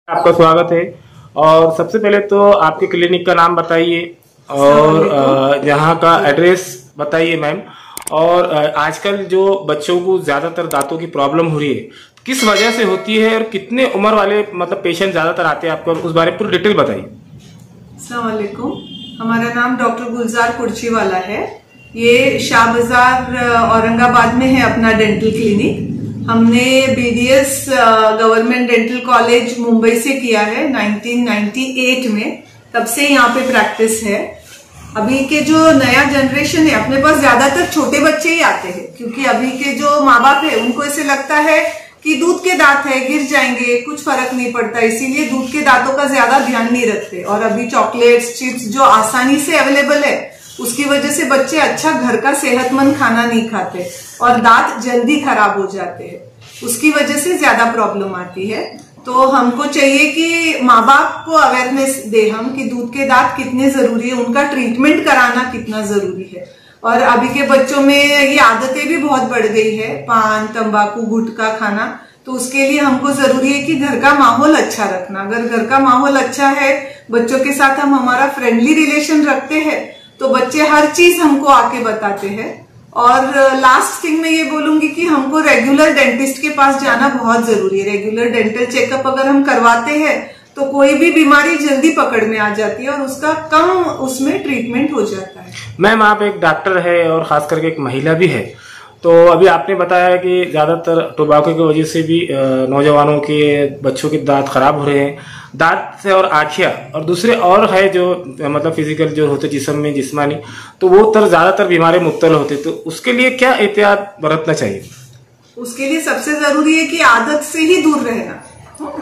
आपका स्वागत है। और सबसे पहले तो आपके क्लिनिक का नाम बताइए और यहाँ का एड्रेस बताइए मैम। और आजकल जो बच्चों को ज्यादातर दांतों की प्रॉब्लम हो रही है, किस वजह से होती है और कितने उम्र वाले मतलब पेशेंट ज्यादातर आते हैं आपको, उस बारे में पूरी डिटेल बताइए। अस्सलाम वालेकुम, हमारा नाम डॉक्टर गुलजार कुर्चीवाला है। ये शाह बाजार औरंगाबाद में है अपना डेंटल क्लिनिक। हमने BDS government dental college Mumbai से किया है 1998 में, तब से यहाँ पे प्रैक्टिस है। अभी के जो नया जनरेशन है, अपने पास ज्यादातर छोटे बच्चे ही आते हैं, क्योंकि अभी के जो माँ बाप है उनको ऐसे लगता है कि दूध के दांत है, गिर जाएंगे, कुछ फर्क नहीं पड़ता, इसीलिए दूध के दांतों का ज्यादा ध्यान नहीं रखते। और अभी चॉकलेट्स, चिप्स जो आसानी से अवेलेबल है, उसकी वजह से बच्चे अच्छा घर का सेहतमंद खाना नहीं खाते और दांत जल्दी खराब हो जाते हैं। उसकी वजह से ज्यादा प्रॉब्लम आती है। तो हमको चाहिए कि माँ बाप को अवेयरनेस दे हम कि दूध के दांत कितने जरूरी है, उनका ट्रीटमेंट कराना कितना जरूरी है। और अभी के बच्चों में ये आदतें भी बहुत बढ़ गई है, पान, तंबाकू, गुटखा खाना। तो उसके लिए हमको जरूरी है कि घर का माहौल अच्छा रखना। अगर घर का माहौल अच्छा है, बच्चों के साथ हम हमारा फ्रेंडली रिलेशन रखते हैं, तो बच्चे हर चीज हमको आके बताते हैं। और लास्ट थिंग मैं ये बोलूंगी कि हमको रेगुलर डेंटिस्ट के पास जाना बहुत जरूरी है। रेगुलर डेंटल चेकअप अगर हम करवाते हैं तो कोई भी बीमारी जल्दी पकड़ में आ जाती है और उसका कम उसमें ट्रीटमेंट हो जाता है। मैम, आप एक डॉक्टर है और खास करके एक महिला भी है, तो अभी आपने बताया कि ज्यादातर टोबैको की वजह से भी नौजवानों के, बच्चों के दांत खराब हो रहे हैं, दांत से और आँखियां और दूसरे और है जो मतलब फिजिकल जो होते जिस्म में जिस्मानी, तो वो ज्यादातर बीमारी मुब्तला होते, तो उसके लिए क्या एहतियात बरतना चाहिए? उसके लिए सबसे जरूरी है कि आदत से ही दूर रहना।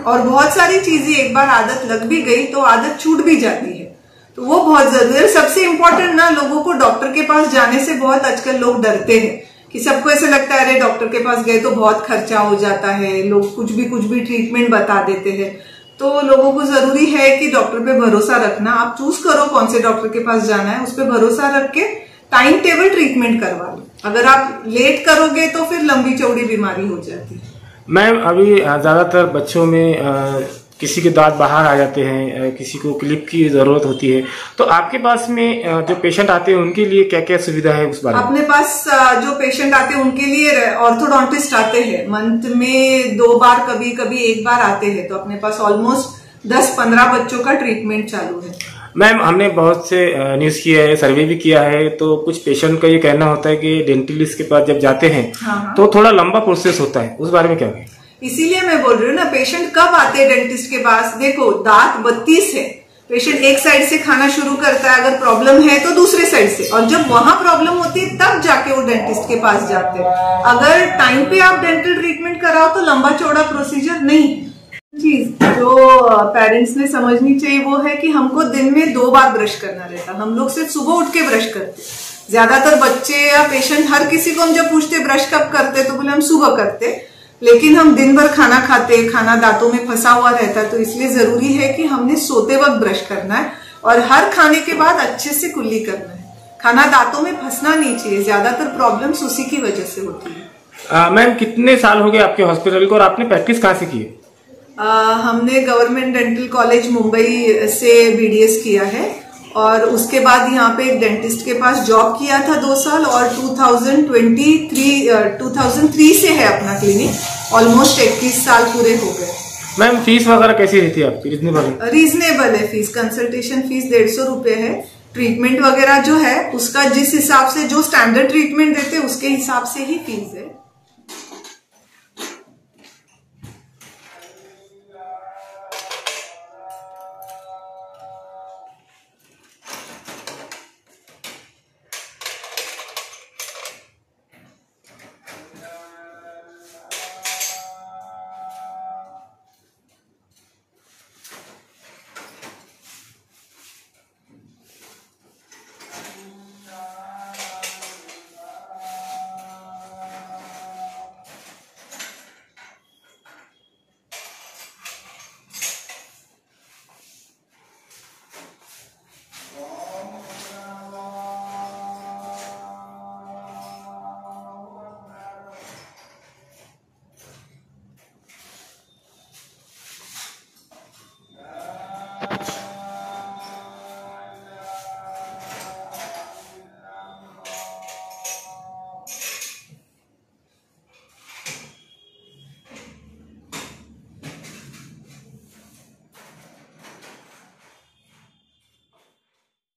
और बहुत सारी चीजें एक बार आदत लग भी गई तो आदत छूट भी जाती है, तो वो बहुत जरूरी है। सबसे इम्पोर्टेंट ना, लोगों को डॉक्टर के पास जाने से बहुत आजकल लोग डरते हैं कि सबको ऐसे लगता है अरे डॉक्टर के पास गए तो बहुत खर्चा हो जाता है, लोग कुछ भी ट्रीटमेंट बता देते हैं। तो लोगों को जरूरी है कि डॉक्टर पे भरोसा रखना। आप चूज करो कौन से डॉक्टर के पास जाना है, उस पर भरोसा रख के टाइम टेबल ट्रीटमेंट करवा लो। अगर आप लेट करोगे तो फिर लंबी चौड़ी बीमारी हो जाती है। मैम, अभी ज्यादातर बच्चों में किसी के दांत बाहर आ जाते हैं, किसी को क्लिप की जरूरत होती है, तो आपके पास में जो पेशेंट आते हैं उनके लिए क्या क्या सुविधा है उस बारे में? अपने पास जो पेशेंट आते हैं उनके लिए ऑर्थोडोंटिस्ट आते हैं, मंथ में 2 बार, कभी कभी 1 बार आते हैं। तो अपने पास ऑलमोस्ट 10-15 बच्चों का ट्रीटमेंट चालू है। मैम, हमने बहुत से न्यूज किया है, सर्वे भी किया है, तो कुछ पेशेंट का ये कहना होता है कि डेंटिस्ट के पास जब जाते हैं तो थोड़ा लंबा प्रोसेस होता है, उस बारे में क्या है? इसीलिए मैं बोल रही हूँ ना, पेशेंट कब आते हैं डेंटिस्ट के पास? देखो, दांत 32 है, पेशेंट एक साइड से खाना शुरू करता है, अगर प्रॉब्लम है तो दूसरे साइड से, और जब वहां प्रॉब्लम होती है तब जाके वो डेंटिस्ट के पास जाते हैं। अगर टाइम पे आप डेंटल ट्रीटमेंट कराओ तो लंबा चौड़ा प्रोसीजर नहीं है। चीज जो पेरेंट्स ने समझनी चाहिए वो है कि हमको दिन में 2 बार ब्रश करना रहता है। हम लोग सिर्फ सुबह उठ के ब्रश करते, ज्यादातर बच्चे या पेशेंट, हर किसी को हम जब पूछते ब्रश कब करते तो बोले हम सुबह करते, लेकिन हम दिन भर खाना खाते, खाना दांतों में फंसा हुआ रहता है, तो इसलिए जरूरी है कि हमने सोते वक्त ब्रश करना है और हर खाने के बाद अच्छे से कुल्ली करना है। खाना दांतों में फंसना नहीं चाहिए, ज्यादातर प्रॉब्लम्स उसी की वजह से होती है। मैम, कितने साल हो गए आपके हॉस्पिटल को और आपने प्रैक्टिस कहाँ से की है? हमने गवर्नमेंट डेंटल कॉलेज मुंबई से बीडीएस किया है और उसके बाद यहाँ पे एक डेंटिस्ट के पास जॉब किया था 2 साल, और 2003 से है अपना क्लिनिक। ऑलमोस्ट 21 साल पूरे हो गए। मैम, फीस वगैरह कैसी रहती है आपकी? रीजनेबल है फीस। कंसल्टेशन फीस 150 रुपए है। ट्रीटमेंट वगैरह जो है उसका जिस हिसाब से जो स्टैंडर्ड ट्रीटमेंट देते हैं उसके हिसाब से ही फीस है।